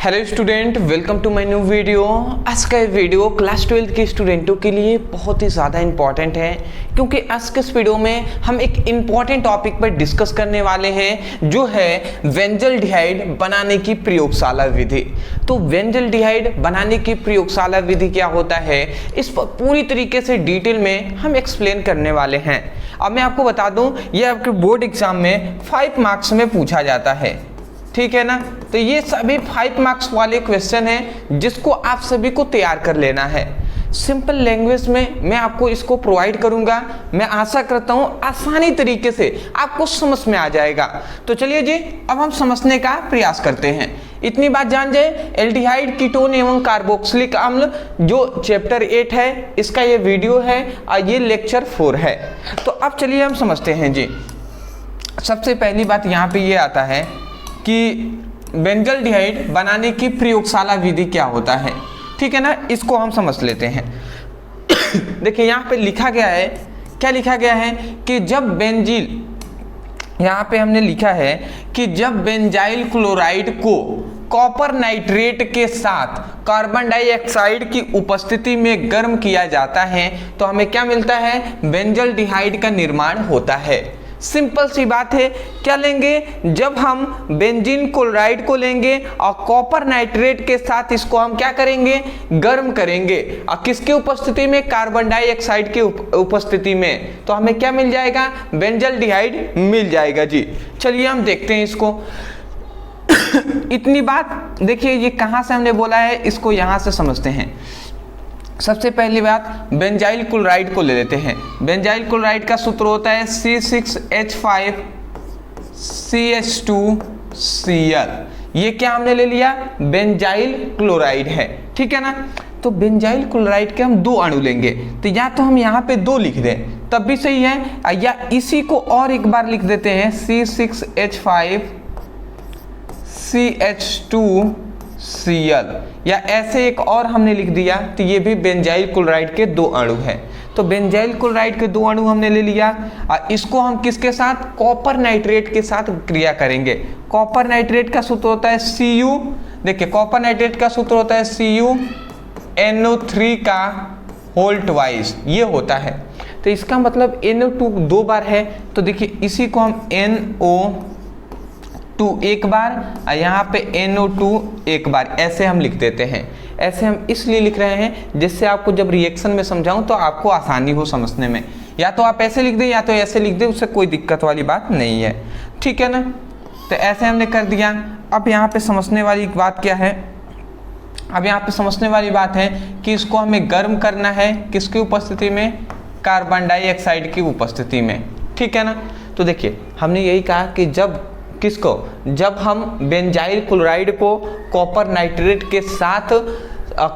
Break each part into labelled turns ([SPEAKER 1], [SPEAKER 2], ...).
[SPEAKER 1] Hello student, welcome to my new video. आज का ये वीडियो क्लास 12 के स्टूडेंटों के लिए बहुत ही ज़्यादा इंपॉर्टेंट है, क्योंकि आज के इस वीडियो में हम एक इम्पॉर्टेंट टॉपिक पर डिस्कस करने वाले हैं, जो है बेंजल्डिहाइड बनाने की प्रयोगशाला विधि। तो बेंजल्डिहाइड बनाने की प्रयोगशाला विधि क्या होता है, इस पर पूरी तरीके से डिटेल में हम एक्सप्लेन करने वाले हैं। अब मैं आपको बता दूं, ये आपके बोर्ड एग्जाम में 5 मार्क्स में पूछा जाता है, ठीक है ना। तो ये सभी 5 मार्क्स वाले क्वेश्चन हैं, जिसको आप सभी को तैयार कर लेना है। सिंपल लैंग्वेज में मैं आपको इसको प्रोवाइड करूंगा। मैं आशा करता हूं आसानी तरीके से आपको समझ में आ जाएगा। तो चलिए जी, अब हम समझने का प्रयास करते हैं। इतनी बात जान जाए, एल्डिहाइड, कीटोन एवं कार्बोक्सिलिक अम्ल जो चैप्टर 8 है, इसका ये वीडियो है और ये लेक्चर 4 है। तो अब चलिए हम समझते हैं जी। सबसे पहली बात यहाँ पे ये आता है कि बेंजल्डिहाइड बनाने की प्रयोगशाला विधि क्या होता है, ठीक है ना। इसको हम समझ लेते हैं। देखिए यहाँ पे लिखा गया है, क्या लिखा गया है कि जब बेंजील, यहाँ पे हमने लिखा है कि जब बेंजाइल क्लोराइड को कॉपर नाइट्रेट के साथ कार्बन डाइऑक्साइड की उपस्थिति में गर्म किया जाता है तो हमें क्या मिलता है, बेंजल्डिहाइड का निर्माण होता है। सिंपल सी बात है। क्या लेंगे, जब हम बेंजीन क्लोराइड को लेंगे और कॉपर नाइट्रेट के साथ इसको हम क्या करेंगे, गर्म करेंगे। और किसकी उपस्थिति में, कार्बन डाइऑक्साइड की उपस्थिति में, तो हमें क्या मिल जाएगा, बेंजल्डिहाइड मिल जाएगा जी। चलिए हम देखते हैं इसको। इतनी बात देखिए, ये कहां से हमने बोला है, इसको यहां से समझते हैं। सबसे पहली बात, बेंजाइल क्लोराइड को ले लेते हैं। बेंजाइल क्लोराइड का सूत्र होता है C6H5CH2Cl। ये क्या हमने ले लिया, बेंजाइल क्लोराइड है, ठीक है ना। तो बेंजाइल क्लोराइड के हम 2 अणु लेंगे, तो या तो हम यहाँ पे 2 लिख दें तब भी सही है, या इसी को और एक बार लिख देते हैं C6H5CH2Cl, या ऐसे एक और हमने लिख दिया, तो ये भी बेंजाइल क्लोराइड के 2 अणु हैं। तो बेंजाइल क्लोराइड के 2 अणु हमने ले लिया और इसको हम किसके साथ, कॉपर नाइट्रेट के साथ क्रिया करेंगे। कॉपर नाइट्रेट का सूत्र होता है Cu। देखिए, कॉपर नाइट्रेट का सूत्र होता है CuNO3 का होल ट्वाइस, ये होता है। तो इसका मतलब NO2 2 बार है, तो देखिए इसी को हम NO2 एक बार और यहाँ पे NO2 एक बार, ऐसे हम लिख देते हैं। ऐसे हम इसलिए लिख रहे हैं जिससे आपको जब रिएक्शन में समझाऊं तो आपको आसानी हो समझने में। या तो आप ऐसे लिख दें या तो ऐसे लिख दें, उससे कोई दिक्कत वाली बात नहीं है, ठीक है ना। तो ऐसे हमने कर दिया। अब यहाँ पे समझने वाली बात क्या है, अब यहाँ पे समझने वाली बात है कि इसको हमें गर्म करना है, किसकी उपस्थिति में, कार्बन डाइऑक्साइड की उपस्थिति में, ठीक है ना। तो देखिए हमने यही कहा कि जब किसको, जब हम बेंजाइल क्लोराइड को कॉपर नाइट्रेट के साथ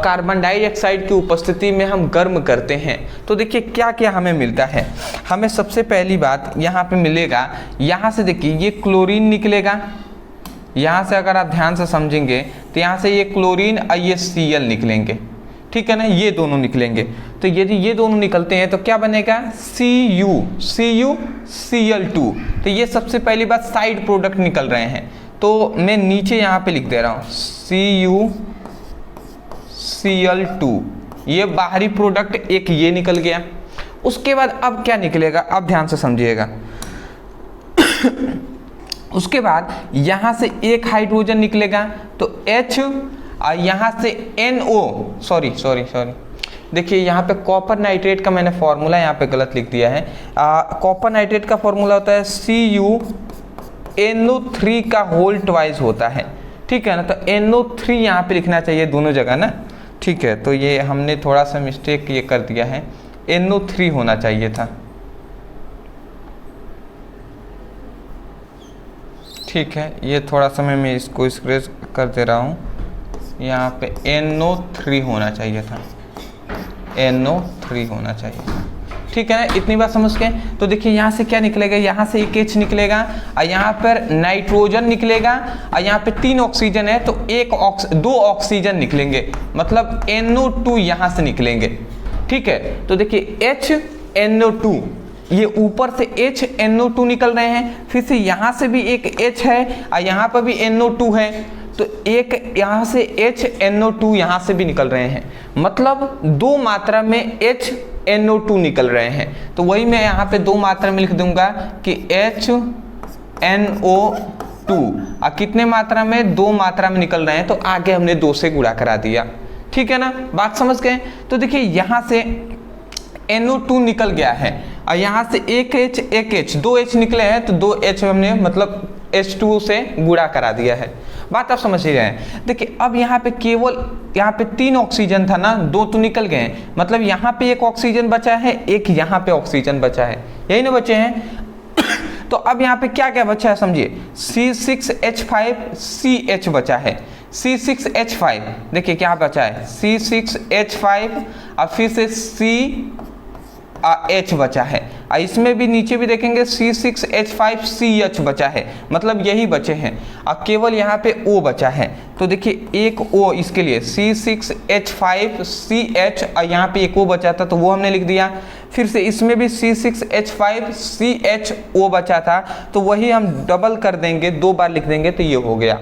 [SPEAKER 1] कार्बन डाइऑक्साइड की उपस्थिति में हम गर्म करते हैं, तो देखिए क्या क्या हमें मिलता है। हमें सबसे पहली बात यहाँ पे मिलेगा, यहाँ से देखिए ये क्लोरीन निकलेगा। यहाँ से अगर आप ध्यान से समझेंगे तो यहाँ से ये क्लोरीन और ये Cl निकलेंगे, ठीक है ना, ये दोनों निकलेंगे। तो यदि ये दोनों निकलते हैं तो क्या बनेगा, CuCl2। तो ये सबसे पहली बात, साइड प्रोडक्ट निकल रहे हैं। तो मैं नीचे यहाँ पे लिख दे रहा हूँ CuCl2, ये बाहरी प्रोडक्ट एक ये निकल गया। उसके बाद अब क्या निकलेगा, अब ध्यान से समझिएगा। उसके बाद यहाँ से एक हाइड्रोजन निकलेगा, तो H, और यहाँ से NO, सॉरी देखिए यहाँ पे कॉपर नाइट्रेट का मैंने फॉर्मूला यहाँ पे गलत लिख दिया है। कॉपर नाइट्रेट का फॉर्मूला होता है CuNO3 का होल ट्वाइस होता है, ठीक है ना। तो NO3 यहाँ पे लिखना चाहिए दोनों जगह ना, ठीक है। तो ये हमने थोड़ा सा मिस्टेक ये कर दिया है, NO3 होना चाहिए था, ठीक है। ये थोड़ा सा मैं इसको स्क्रैच कर दे रहा हूँ, यहाँ पे NO3 होना चाहिए था, NO3 होना चाहिए, ठीक है ना। इतनी बात समझ के, तो देखिए यहाँ से क्या निकलेगा, यहाँ से एक H निकलेगा और यहाँ पर नाइट्रोजन निकलेगा और यहाँ पे 3 ऑक्सीजन है, तो 2 ऑक्सीजन निकलेंगे, मतलब NO2 यहाँ से निकलेंगे, ठीक है। तो देखिए HNO2, ये ऊपर से HNO2 निकल रहे हैं, फिर से यहाँ से भी एक H है और यहाँ पर भी NO2 है, तो एक यहाँ से HNO2 यहाँ से भी निकल रहे हैं, मतलब दो मात्रा में HNO2 निकल रहे हैं। तो वही मैं यहाँ पे दो मात्रा में लिख दूंगा कि HNO2 और कितने मात्रा में, दो मात्रा में निकल रहे हैं, तो आगे हमने 2 से गुणा करा दिया। ठीक है ना, बात समझ गए। तो देखिए यहाँ से NO2 निकल गया है और यहाँ से एक H 2 H निकले हैं, तो 2 H हमने मतलब H2 से गुणा करा दिया है। बात आप समझ ही रहे हैं। देखिए अब यहाँ पे केवल यहाँ पे 3 ऑक्सीजन था ना, 2 तो निकल गए हैं, मतलब यहाँ पे एक ऑक्सीजन बचा है, एक यहाँ पे ऑक्सीजन बचा है, यही ना बचे हैं। तो अब यहाँ पे क्या क्या बचा है समझिए, C6H5CH बचा है, C6H5 देखिए क्या बचा है, C6H5 और फिर से CH बचा है, और इसमें भी नीचे भी देखेंगे C6H5CH बचा है, मतलब यही बचे हैं, और केवल यहाँ पे O बचा है। तो देखिए एक O इसके लिए C6H5CH और यहाँ पे एक O बचा था, तो वो हमने लिख दिया। फिर से इसमें भी C6H5CHO बचा था, तो वही हम डबल कर देंगे, 2 बार लिख देंगे, तो ये हो गया।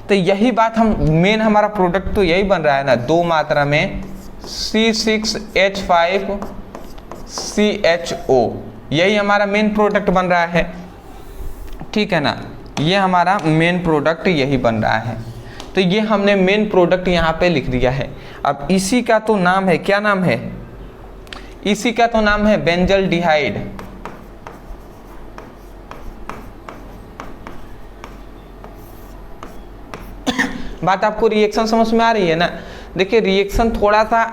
[SPEAKER 1] तो यही बात हम मेन हमारा प्रोडक्ट तो यही बन रहा है ना, 2 मात्रा में C6H5CHO, यही हमारा मेन प्रोडक्ट बन रहा है। ठीक है ना, ये हमारा मेन प्रोडक्ट यही बन रहा है। तो ये हमने मेन प्रोडक्ट यहाँ पे लिख दिया है। अब इसी का तो नाम है, क्या नाम है, इसी का तो नाम है बेंजल्डिहाइड। बात आपको रिएक्शन समझ में आ रही है ना। देखिए रिएक्शन थोड़ा सा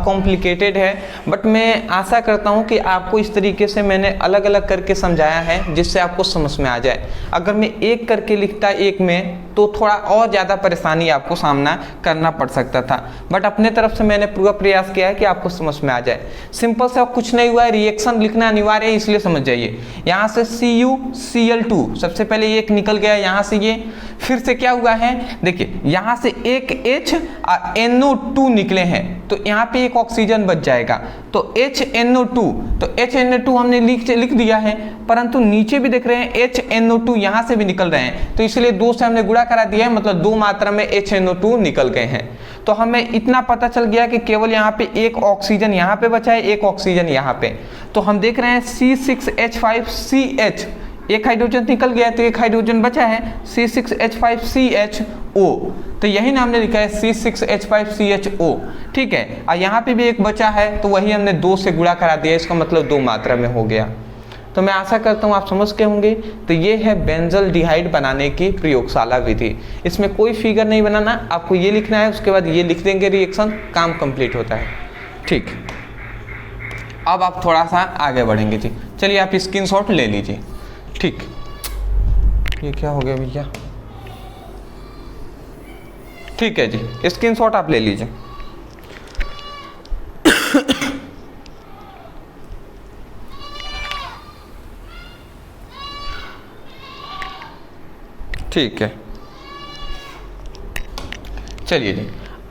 [SPEAKER 1] कॉम्प्लिकेटेड है, बट मैं आशा करता हूँ कि आपको इस तरीके से मैंने अलग अलग करके समझाया है जिससे आपको समझ में आ जाए। अगर मैं एक करके लिखता एक में तो थोड़ा और ज़्यादा परेशानी आपको सामना करना पड़ सकता था, बट अपने तरफ से मैंने पूरा प्रयास किया है कि आपको समझ में आ जाए। सिंपल से कुछ नहीं हुआ है, रिएक्शन लिखना अनिवार्य है, इसलिए समझ जाइए। यहाँ से CuCl2 सबसे पहले एक निकल गया यहाँ से, ये फिर से क्या हुआ है, देखिए यहाँ से एक H और NO2 निकले हैं, तो यहाँ पे एक ऑक्सीजन बच जाएगा, तो HNO2, तो HNO2 हमने लिख दिया है, परंतु नीचे भी देख रहे हैं HNO2 यहाँ से भी निकल रहे हैं, तो इसलिए 2 से हमने गुणा करा दिया है, मतलब 2 मात्रा में HNO2 निकल गए हैं। तो हमें इतना पता चल गया कि केवल यहाँ पे एक ऑक्सीजन यहाँ पे बचा है, एक ऑक्सीजन यहाँ पे। तो हम देख रहे हैं C6H5CH, एक हाइड्रोजन निकल गया तो एक हाइड्रोजन बचा है, C6H5CHO, तो यही ना हमने लिखा है C6H5CHO। ठीक है, और यहाँ पे भी एक बचा है, तो वही हमने 2 से गुणा करा दिया, इसका मतलब 2 मात्रा में हो गया। तो मैं आशा करता हूँ आप समझ के होंगे। तो ये है बेंजल्डिहाइड बनाने की प्रयोगशाला विधि। इसमें कोई फिगर नहीं बनाना, आपको ये लिखना है, उसके बाद ये लिख देंगे, रिएक्शन काम कंप्लीट होता है। ठीक, अब आप थोड़ा सा आगे बढ़ेंगे जी। चलिए आप स्क्रीनशॉट ले लीजिए। ठीक, ये क्या हो गया भैया, ठीक है जी, स्क्रीनशॉट आप ले लीजिए। ठीक है, चलिए जी,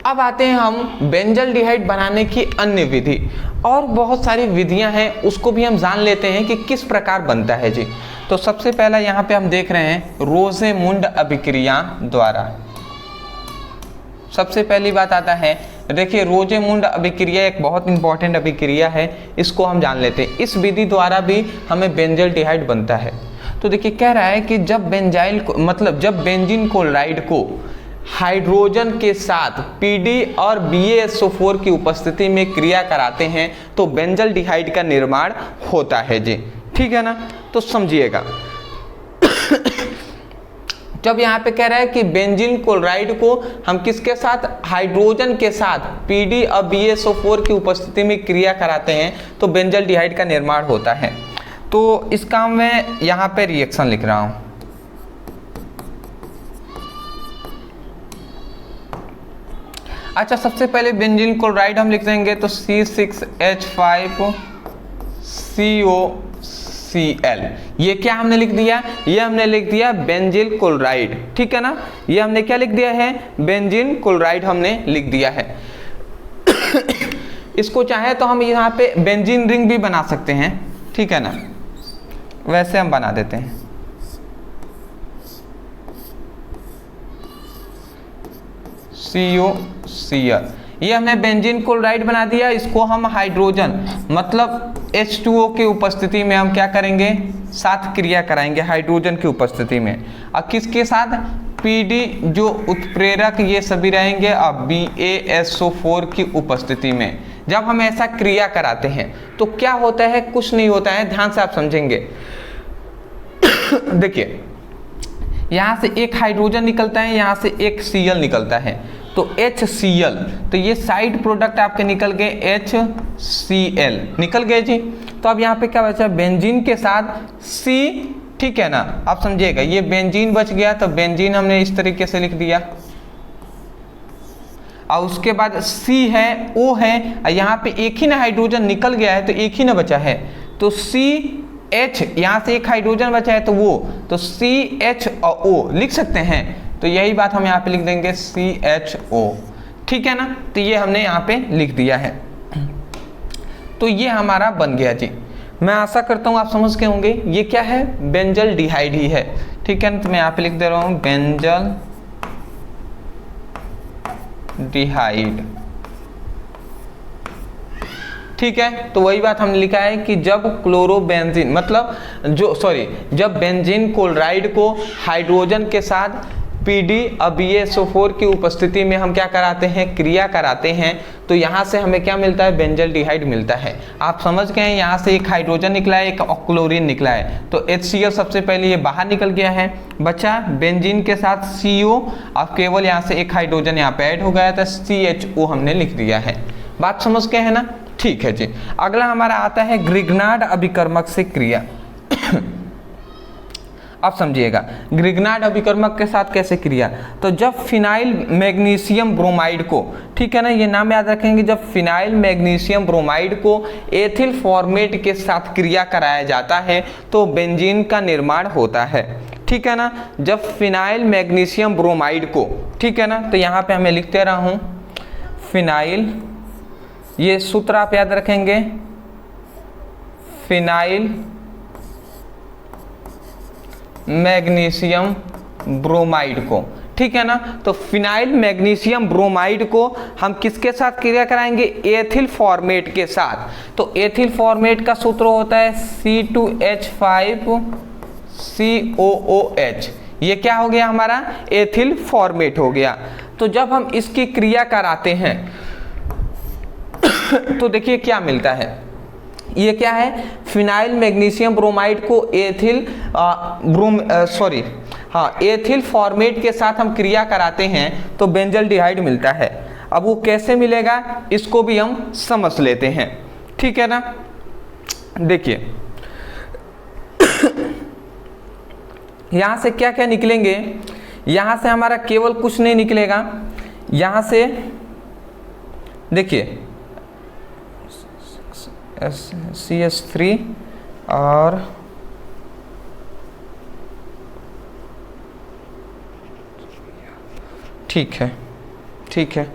[SPEAKER 1] अब आते हैं हम बेंजल्डिहाइड बनाने की अन्य विधि। और बहुत सारी विधियां हैं, उसको भी हम जान लेते हैं कि किस प्रकार बनता है जी। तो सबसे पहला यहाँ पे हम देख रहे हैं रोज़ेमुंड अभिक्रिया द्वारा। सबसे पहली बात आता है, देखिए रोज़ेमुंड अभिक्रिया एक बहुत इंपॉर्टेंट अभिक्रिया है, इसको हम जान लेते हैं। इस विधि द्वारा भी हमें बेंजल्डिहाइड बनता है। तो देखिए कह रहा है कि जब बेंजाइल को, मतलब जब बेंजीन क्लोराइड को हाइड्रोजन के साथ PD और BaSO4 की उपस्थिति में क्रिया कराते हैं तो बेंजल्डिहाइड का निर्माण होता है जी। ठीक है ना, तो समझिएगा। जब यहाँ पे कह रहा है कि बेंजीन क्लोराइड को हम किसके साथ, हाइड्रोजन के साथ PD और BaSO4 की उपस्थिति में क्रिया कराते हैं तो बेंजल्डिहाइड का निर्माण होता है। तो इसका मैं यहाँ पे रिएक्शन लिख रहा हूँ। अच्छा, सबसे पहले बेंजीन क्लोराइड हम लिख देंगे, तो C6H5COCl, ये क्या हमने लिख दिया, ये हमने लिख दिया बेंजीन क्लोराइड। ठीक है ना, ये हमने क्या लिख दिया है, बेंजीन क्लोराइड हमने लिख दिया है। इसको चाहे तो हम यहाँ पे बेंजीन रिंग भी बना सकते हैं। ठीक है ना, वैसे हम बना देते हैं। COCl, ये हमने बेंजीन क्लोराइड बना दिया। इसको हम हाइड्रोजन मतलब H2O की उपस्थिति में हम क्या करेंगे, साथ क्रिया कराएंगे हाइड्रोजन की उपस्थिति में। और किसके साथ, PD जो उत्प्रेरक ये सभी रहेंगे अब BaSO4 की उपस्थिति में। जब हम ऐसा क्रिया कराते हैं तो क्या होता है, कुछ नहीं होता है, ध्यान से आप समझेंगे। देखिए यहाँ से एक हाइड्रोजन निकलता है, यहाँ से एक Cl निकलता है, तो HCl, तो ये साइड प्रोडक्ट आपके निकल गए HCl निकल गए जी। तो अब यहाँ पे क्या बचा, बेंजीन के साथ C, ठीक है ना, आप समझिएगा, ये बेंजीन बच गया, तो बेंजीन हमने इस तरीके से लिख दिया। और उसके बाद C है, O है, और यहाँ पे एक ही ना हाइड्रोजन निकल गया है, तो एक ही ना बचा है, तो CH, यहाँ से एक हाइड्रोजन बचा है तो वो, तो CH और O लिख सकते हैं। तो यही बात हम यहाँ पे लिख देंगे CHO, ठीक है ना। तो ये हमने यहाँ पे लिख दिया है, तो ये हमारा बन गया जी। मैं आशा करता हूँ आप समझ के होंगे। ये क्या है, बेंजल डिहाइड ही है, ठीक है ना। तो मैं यहाँ पे लिख दे रहा हूँ बेंजल डिहाइड, ठीक है। तो वही बात हमने लिखा है कि जब क्लोरोबेंजीन मतलब जब बेंजीन क्लोराइड को हाइड्रोजन के साथ PD और BaSO4 की उपस्थिति में हम क्या कराते हैं, क्रिया कराते हैं, तो यहाँ से हमें क्या मिलता है, बेंजल डिहाइड मिलता है। आप समझ गए हैं, यहाँ से एक हाइड्रोजन निकला है, एक क्लोरीन निकला है, तो HCl सबसे पहले ये बाहर निकल गया है, बचा बेंजीन के साथ CO, अब केवल यहाँ से एक हाइड्रोजन यहाँ पे ऐड हो गया था, CHO हमने लिख दिया है। बात समझ गए हैं ना, ठीक है जी। अगला हमारा आता है ग्रिग्नार्ड अभिकर्मक से क्रिया। अब समझिएगा ग्रिग्नार्ड अभिकर्मक के साथ कैसे क्रिया, तो जब फिनाइल मैग्नीशियम ब्रोमाइड को, ठीक है ना, ये नाम याद रखेंगे, जब फिनाइल मैग्नीशियम ब्रोमाइड को एथिल फॉर्मेट के साथ क्रिया कराया जाता है तो बेंजीन का निर्माण होता है, ठीक है ना। जब फिनाइल मैग्नीशियम ब्रोमाइड को, ठीक है ना, तो यहाँ पे हमें लिखते रहा हूँ फिनाइल, ये सूत्र आप याद रखेंगे, फिनाइल मैग्नीशियम ब्रोमाइड को, ठीक है ना। तो फिनाइल मैग्नीशियम ब्रोमाइड को हम किसके साथ क्रिया कराएंगे, एथिल फॉर्मेट के साथ। तो एथिल फॉर्मेट का सूत्र होता है C2H5COOH, ये क्या हो गया हमारा, एथिल फॉर्मेट हो गया। तो जब हम इसकी क्रिया कराते हैं तो देखिए क्या मिलता है, ये क्या है, फिनाइल मैग्नीशियम ब्रोमाइड को एथिल फॉर्मेट के साथ हम क्रिया कराते हैं तो बेंजल डिहाइड मिलता है। अब वो कैसे मिलेगा इसको भी हम समझ लेते हैं, ठीक है ना। देखिए यहां से क्या क्या निकलेंगे, यहां से हमारा केवल कुछ नहीं निकलेगा, यहां से देखिए CH3 और ठीक है, ठीक है,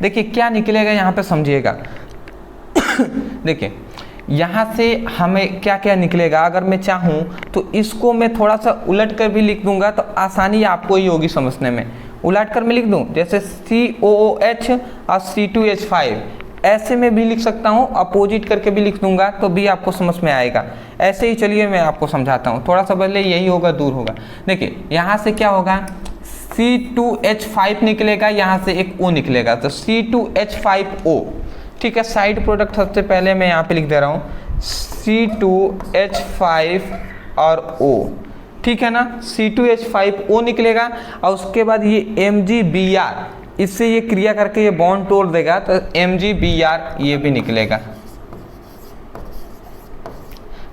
[SPEAKER 1] देखिए क्या निकलेगा यहाँ पे समझिएगा। देखिए यहाँ से हमें क्या क्या निकलेगा, अगर मैं चाहूँ तो इसको मैं थोड़ा सा उलट कर भी लिख दूंगा तो आसानी आपको ही होगी समझने में। उलट कर मैं लिख दूं, जैसे COOH और C2H5, ऐसे में भी लिख सकता हूँ, अपोजिट करके भी लिख दूंगा तो भी आपको समझ में आएगा। ऐसे ही चलिए मैं आपको समझाता हूँ, थोड़ा सा पहले यही होगा, दूर होगा। देखिए यहाँ से क्या होगा, C2H5 निकलेगा, यहाँ से एक O निकलेगा, तो C2H5O, ठीक है। साइड प्रोडक्ट सबसे पहले मैं यहाँ पे लिख दे रहा हूँ C2H5 और O, ठीक है ना। C2H5O निकलेगा और उसके बाद ये MgBr, इससे ये क्रिया करके ये बॉन्ड तोड़ देगा तो MgBr ये भी निकलेगा।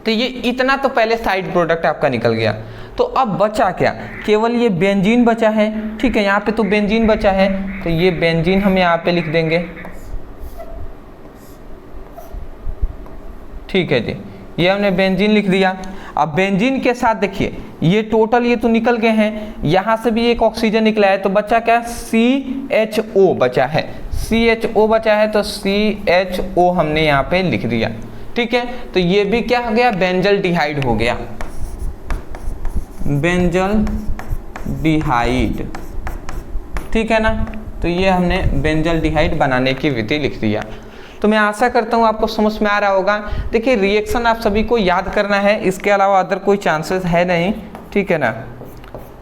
[SPEAKER 1] तो ये इतना तो पहले साइड प्रोडक्ट आपका निकल गया। तो अब बचा क्या, केवल ये बेंजीन बचा है, ठीक है। यहाँ पे तो बेंजीन बचा है, तो ये बेंजीन हम यहाँ पे लिख देंगे, ठीक है जी। ये हमने बेंजीन लिख दिया। अब बेंजीन के साथ देखिए ये टोटल ये तो निकल गए हैं, यहाँ से भी एक ऑक्सीजन निकला है, तो बचा क्या, CHO बचा है, CHO बचा है, तो CHO हमने यहाँ पे लिख दिया, ठीक है। तो ये भी क्या हो गया, बेंजल डिहाइड हो गया। बेंजल डिहाइड, ठीक है ना। तो ये हमने बेंजल डिहाइड बनाने की विधि लिख दिया। तो मैं आशा करता हूँ आपको समझ में आ रहा होगा। देखिए रिएक्शन आप सभी को याद करना है, इसके अलावा अदर कोई चांसेस है नहीं, ठीक है ना।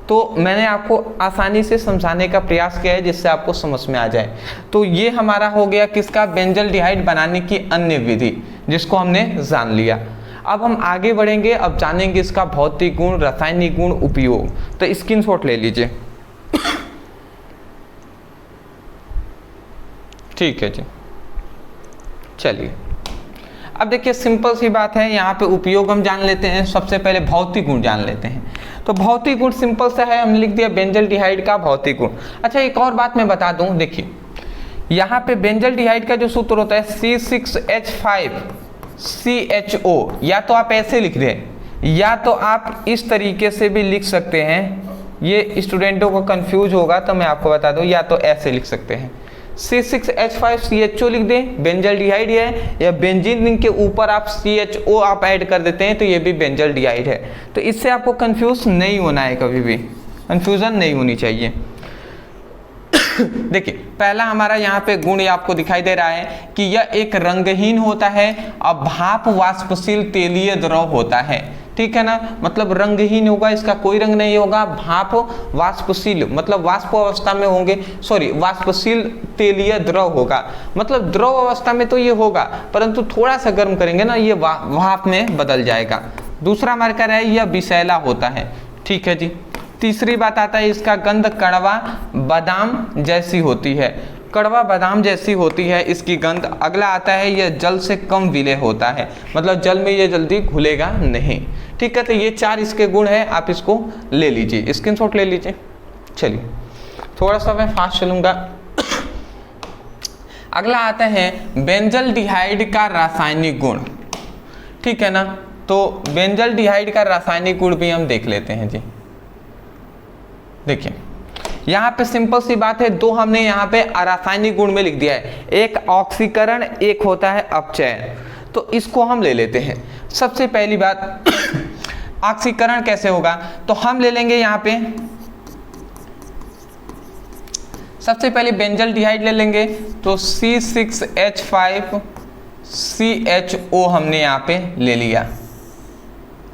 [SPEAKER 1] तो मैंने आपको आसानी से समझाने का प्रयास किया है जिससे आपको समझ में आ जाए। तो ये हमारा हो गया किसका, बेंजल डिहाइड बनाने की अन्य विधि, जिसको हमने जान लिया। अब हम आगे बढ़ेंगे, अब जानेंगे इसका भौतिक गुण, रासायनिक गुण, उपयोग। तो स्क्रीनशॉट ले लीजिए, ठीक है जी। चलिए अब देखिए सिंपल सी बात है, यहाँ पे उपयोग हम जान लेते हैं, सबसे पहले भौतिक गुण जान लेते हैं। तो भौतिक गुण सिंपल सा है, हमने लिख दिया बेंजल डिहाइड का भौतिक गुण। अच्छा एक और बात मैं बता दूं, देखिए यहाँ पे बेंजल डिहाइड का जो सूत्र होता है C6H5CHO, या तो आप ऐसे लिख दें या तो आप इस तरीके से भी लिख सकते हैं। ये स्टूडेंटों को कंफ्यूज होगा तो मैं आपको बता दूं, या तो ऐसे लिख सकते हैं C6H5CHO लिख दें, बेंजल डिहाइड है, या बेंजीन रिंग के ऊपर आप CHO आप ऐड कर देते हैं तो ये भी बेंजल डिहाइड है। तो इससे आपको कंफ्यूज नहीं होना है, कभी भी कंफ्यूजन नहीं होनी चाहिए। देखिए पहला हमारा यहाँ पे गुण आपको दिखाई दे रहा है कि यह एक रंगहीन होता है और भाप वाष्पशील तेलीय द्रव होता है, ठीक है ना। मतलब रंगहीन होगा, इसका कोई रंग नहीं होगा, भाप वाष्पशील मतलब वाष्प अवस्था में होंगे, सॉरी वाष्पशील तेलीय द्रव होगा। मतलब द्रव अवस्था में तो ये होगा, परंतु थोड़ा सा गर्म करेंगे ना ये भाप में बदल जाएगा। दूसरा मार्कर है यह विषैला होता है, ठीक है जी। तीसरी बात आता है इसका गंध कड़वा बादाम जैसी होती है, कड़वा बादाम जैसी होती है इसकी गंध। अगला आता है यह जल से कम विलय होता है, मतलब जल में ये जल्दी घुलेगा नहीं, ठीक है। तो ये 4 इसके गुण है, आप इसको ले लीजिए, स्क्रीनशॉट ले लीजिए। चलिए थोड़ा सा मैं फास्ट चलूंगा। अगला आता है बेंजल डिहाइड का रासायनिक गुण, ठीक है ना। तो बेंजल डिहाइड का रासायनिक गुण भी हम देख लेते हैं जी। देखिए यहाँ पे सिंपल सी बात है, 2 हमने यहाँ पे रासायनिक गुण में लिख दिया है, एक ऑक्सीकरण, एक होता है अपचयन। तो इसको हम ले लेते हैं। सबसे पहली बात ऑक्सीकरण कैसे होगा, तो हम ले लेंगे यहाँ पे सबसे पहले बेंजल डिहाइड ले लेंगे, तो C6H5CHO हमने यहाँ पे ले लिया,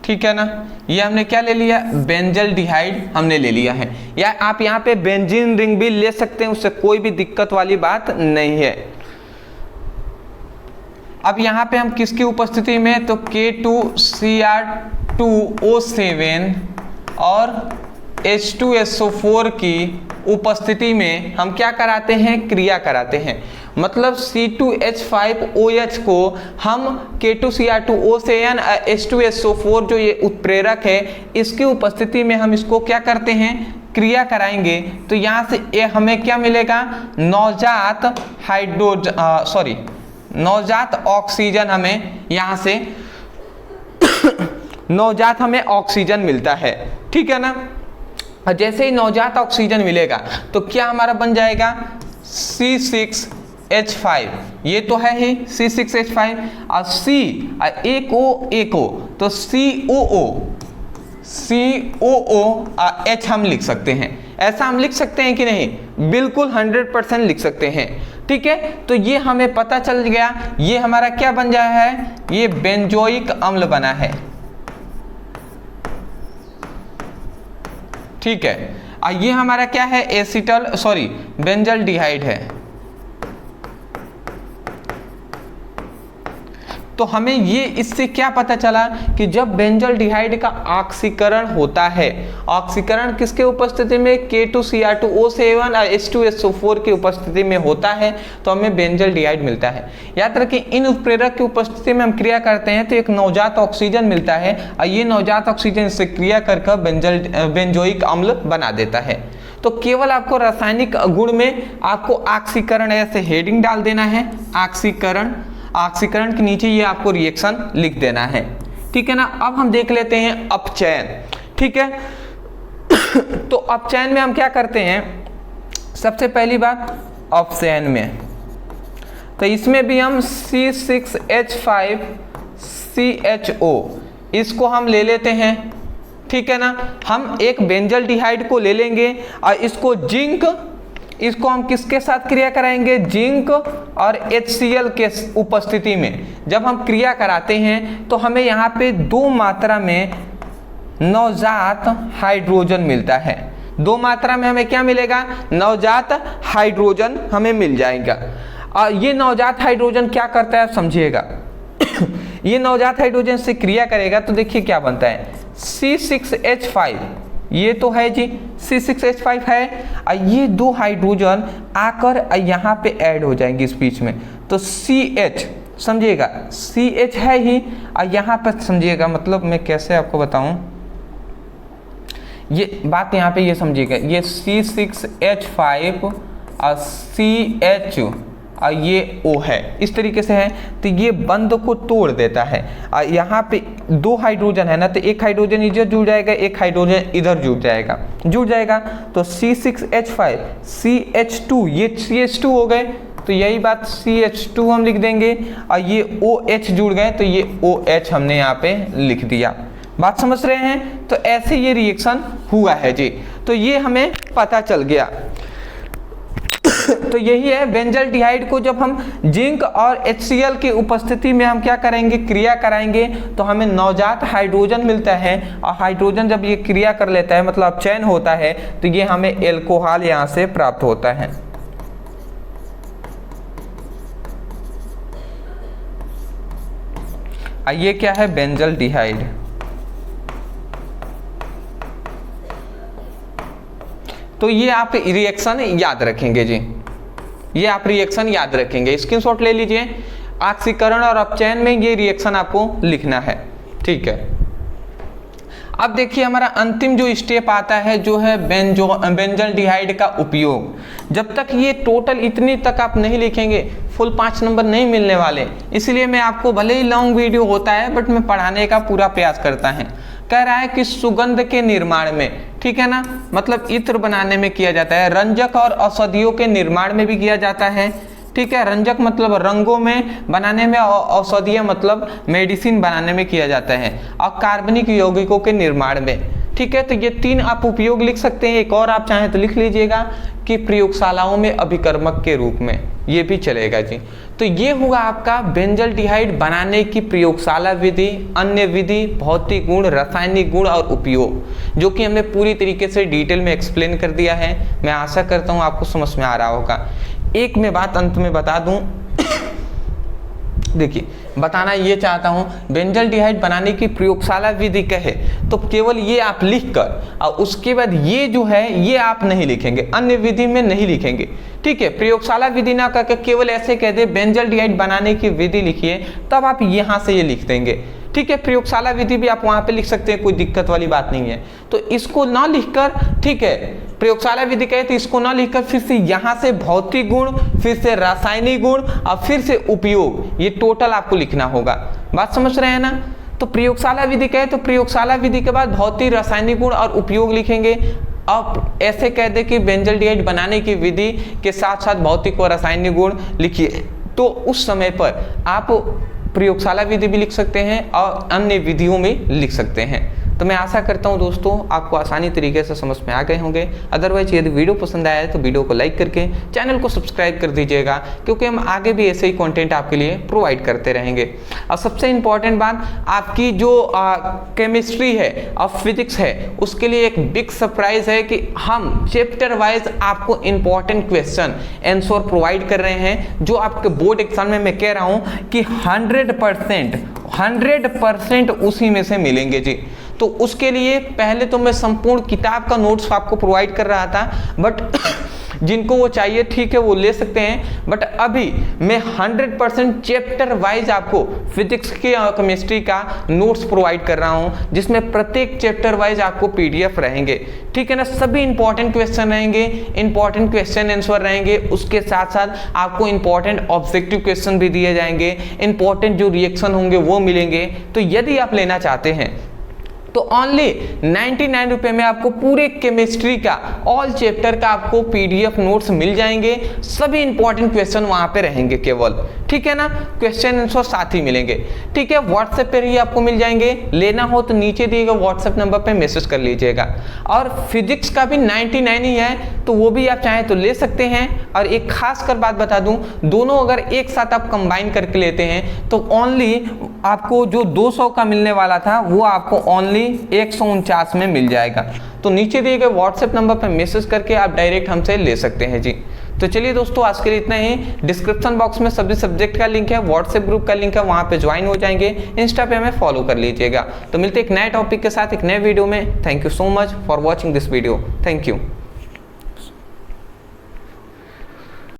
[SPEAKER 1] ठीक है ना। ये हमने क्या ले लिया, बेंजल डिहाइड हमने ले लिया है, या आप यहाँ पे बेंजीन रिंग भी ले सकते हैं, उससे कोई भी दिक्कत वाली बात नहीं है। अब यहाँ पे हम किसकी उपस्थिति में, तो K2Cr2O7 और H2SO4 की उपस्थिति में हम क्या कराते हैं, क्रिया कराते हैं। मतलब C2H5OH को हम K2Cr2O7 H2SO4 जो ये उत्प्रेरक है इसकी उपस्थिति में हम इसको क्या करते हैं, क्रिया कराएंगे। तो यहाँ से ये हमें क्या मिलेगा, नवजात ऑक्सीजन हमें यहाँ से नवजात हमें ऑक्सीजन मिलता है, ठीक है ना। जैसे ही नवजात ऑक्सीजन मिलेगा तो क्या हमारा बन जाएगा C6H5, ये तो है ही C6H5 और C एक O तो COO H हम लिख सकते हैं। ऐसा हम लिख सकते हैं कि नहीं, बिल्कुल 100% लिख सकते हैं, ठीक है। तो ये हमें पता चल गया, ये हमारा क्या बन जाया है, ये बेंजोइक अम्ल बना है, ठीक है। ये हमारा क्या है, बेंजल डिहाइड है। तो हमें ये इससे क्या पता चला कि जब बेंजल डिहाइड का ऑक्सीकरण होता है, ऑक्सीकरण किसके उपस्थिति में, K2Cr2O7 और H2SO4 की उपस्थिति में होता है, तो हमें बेंजल डिहाइड मिलता है। याद रखिए इन उत्प्रेरक की उपस्थिति में हम क्रिया करते हैं तो एक नवजात ऑक्सीजन मिलता है और ये नवजात ऑक्सीजन से क्रिया करके बेंजोइक अम्ल बना देता है। तो केवल आपको रासायनिक गुण में आपको ऑक्सीकरण ऐसे हेडिंग डाल देना है, ऑक्सीकरण के नीचे ये आपको रिएक्शन लिख देना है, ठीक है ना। अब हम देख लेते हैं अपचयन, ठीक है। तो अपचयन में हम क्या करते हैं, सबसे पहली बात अपचयन में तो इसमें भी हम C6H5CHO इसको हम ले लेते हैं, ठीक है ना। हम एक बेंजल्डिहाइड को ले लेंगे और इसको जिंक, इसको हम किसके साथ क्रिया कराएंगे, जिंक और HCl के उपस्थिति में जब हम क्रिया कराते हैं तो हमें यहाँ पे 2 मात्रा में नवजात हाइड्रोजन मिलता है। 2 मात्रा में हमें क्या मिलेगा, नवजात हाइड्रोजन हमें मिल जाएगा। और ये नवजात हाइड्रोजन क्या करता है आप समझिएगा ये नवजात हाइड्रोजन से क्रिया करेगा तो देखिए क्या बनता है, C6H5, ये तो है जी C6H5 है, और ये 2 हाइड्रोजन आकर यहाँ पे ऐड हो जाएंगे इस बीच में, तो CH समझिएगा, CH है ही, और यहाँ पर समझिएगा, मतलब मैं कैसे आपको बताऊं, ये बात यहाँ पे ये समझिएगा, ये C6H5 और CH और ये O है, इस तरीके से है, तो ये बंध को तोड़ देता है। और यहाँ पे 2 हाइड्रोजन है ना, तो एक हाइड्रोजन इधर जुड़ जाएगा, एक हाइड्रोजन इधर जुड़ जाएगा, तो C6H5 CH2, ये CH2 हो गए, तो यही बात CH2 हम लिख देंगे, और ये OH जुड़ गए तो ये OH हमने यहाँ पे लिख दिया। बात समझ रहे हैं, तो ऐसे ये रिएक्शन हुआ है जी, तो ये हमें पता चल गया। तो यही है, बेंजल्डिहाइड को जब हम जिंक और HCl की उपस्थिति में हम क्या करेंगे, क्रिया कराएंगे, तो हमें नवजात हाइड्रोजन मिलता है, और हाइड्रोजन जब ये क्रिया कर लेता है मतलब चयन होता है, तो ये हमें एल्कोहल यहाँ से प्राप्त होता है। ये क्या है, बेंजल्डिहाइड। तो ये आप रिएक्शन याद रखेंगे जी, ये आप रिएक्शन याद रखेंगे, स्क्रीनशॉट ले लीजिए। ऑक्सीकरण और अपचयन में ये रिएक्शन आपको लिखना है, ठीक है। अब देखिए हमारा अंतिम जो स्टेप आता है जो है बेंजल्डिहाइड का उपयोग। जब तक ये टोटल इतनी तक आप नहीं लिखेंगे फुल 5 नंबर नहीं मिलने वाले, इसलिए मैं आपको, भले ही लॉन्ग वीडियो होता है बट मैं पढ़ाने का पूरा प्रयास करता है। कह रहा है कि सुगंध के निर्माण में, ठीक है ना, मतलब इत्र बनाने में किया जाता है, रंजक और औषधियों के निर्माण में भी किया जाता है, ठीक है। रंजक मतलब रंगों में बनाने में, औषधीय मतलब मेडिसिन बनाने में किया जाता है, और कार्बनिक यौगिकों के निर्माण में, ठीक है। तो ये 3 आप उपयोग लिख सकते हैं। एक और आप चाहें तो लिख लीजिएगा कि प्रयोगशालाओं में अभिकर्मक के रूप में, ये भी चलेगा जी। तो ये हुआ आपका बेंजल्डिहाइड बनाने की प्रयोगशाला विधि, अन्य विधि, भौतिक गुण, रासायनिक गुण और उपयोग, जो कि हमने पूरी तरीके से डिटेल में एक्सप्लेन कर दिया है। मैं आशा करता हूँ आपको समझ में आ रहा होगा। एक मैं बात अंत में बता दूं देखिए, बताना ये चाहता हूँ, बेंजल्डिहाइड बनाने की प्रयोगशाला विधि कहे तो केवल ये आप लिखकर, और उसके बाद ये जो है ये आप नहीं लिखेंगे, अन्य विधि में नहीं लिखेंगे, ठीक है। प्रयोगशाला विधि ना करके केवल ऐसे कह दे बेंजल्डिहाइड बनाने की विधि लिखिए, तब आप यहाँ से ये लिख देंगे, ठीक है। प्रयोगशाला विधि भी आप वहाँ पे लिख सकते हैं, कोई दिक्कत वाली बात नहीं है। तो इसको ना लिखकर, ठीक है, प्रयोगशाला विधि कहे तो इसको ना लिखकर फिर से यहाँ से भौतिक गुण, फिर से रासायनिक गुण और फिर से उपयोग, ये टोटल आपको लिखना होगा। बात समझ रहे हैं ना। तो प्रयोगशाला विधि कहे तो प्रयोगशाला विधि के बाद भौतिक, रासायनिक गुण और उपयोग लिखेंगे। अब ऐसे कह दे कि बेंजल्डिहाइड बनाने की विधि के साथ साथ भौतिक और रासायनिक गुण लिखिए, तो उस समय पर आप प्रयोगशाला विधि भी लिख सकते हैं और अन्य विधियों में लिख सकते हैं। तो मैं आशा करता हूं दोस्तों आपको आसानी तरीके से समझ में आ गए होंगे। अदरवाइज यदि वीडियो पसंद आया है तो वीडियो को लाइक करके चैनल को सब्सक्राइब कर दीजिएगा, क्योंकि हम आगे भी ऐसे ही कंटेंट आपके लिए प्रोवाइड करते रहेंगे। और सबसे इम्पॉर्टेंट बात, आपकी जो केमिस्ट्री है और फिजिक्स है उसके लिए एक बिग सरप्राइज है कि हम चैप्टर वाइज आपको इम्पॉर्टेंट क्वेश्चन आंसर प्रोवाइड कर रहे हैं, जो आपके बोर्ड एग्जाम में मैं कह रहा हूँ कि 100% उसी में से मिलेंगे जी। तो उसके लिए पहले तो मैं संपूर्ण किताब का नोट्स आपको प्रोवाइड कर रहा था, बट जिनको वो चाहिए ठीक है वो ले सकते हैं, बट अभी मैं 100% चैप्टर वाइज आपको फिजिक्स के और केमिस्ट्री का नोट्स प्रोवाइड कर रहा हूं, जिसमें प्रत्येक चैप्टर वाइज आपको PDF रहेंगे, ठीक है ना। सभी इंपॉर्टेंट क्वेश्चन रहेंगे, इंपॉर्टेंट क्वेश्चन आंसर रहेंगे, उसके साथ साथ आपको इंपॉर्टेंट ऑब्जेक्टिव क्वेश्चन भी दिए जाएंगे, इंपॉर्टेंट जो रिएक्शन होंगे वो मिलेंगे। तो यदि आप लेना चाहते हैं तो ओनली 99 रुपये में आपको पूरे केमिस्ट्री का ऑल चैप्टर का आपको पीडीएफ नोट्स मिल जाएंगे। सभी इंपॉर्टेंट क्वेश्चन वहां पे रहेंगे केवल, ठीक है ना, क्वेश्चन आंसर साथ ही मिलेंगे, ठीक है। व्हाट्सएप पर ही आपको मिल जाएंगे, लेना हो तो नीचे दिए गए व्हाट्सएप नंबर पे मैसेज कर लीजिएगा। और फिजिक्स का भी 99 ही है, तो वो भी आप चाहें तो ले सकते हैं। और एक खास कर बात बता दूं, दोनों अगर एक साथ आप कंबाइन करके लेते हैं तो ओनली आपको जो 200 का मिलने वाला था वो आपको ओनली 149 में मिल जाएगा। तो नीचे दिए गए व्हाट्सएप नंबर पर मैसेज करके आप डायरेक्ट हमसे ले सकते हैं जी। तो चलिए दोस्तों, आज के लिए इतना ही। डिस्क्रिप्शन बॉक्स में सभी सब्जेक्ट का लिंक है, व्हाट्सएप ग्रुप का लिंक है, वहां पे ज्वाइन हो जाएंगे। इंस्टा पे हमें फॉलो कर लीजिएगा। तो मिलते एक नए टॉपिक के साथ एक नए वीडियो में। Thank you so much for watching this video. Thank you.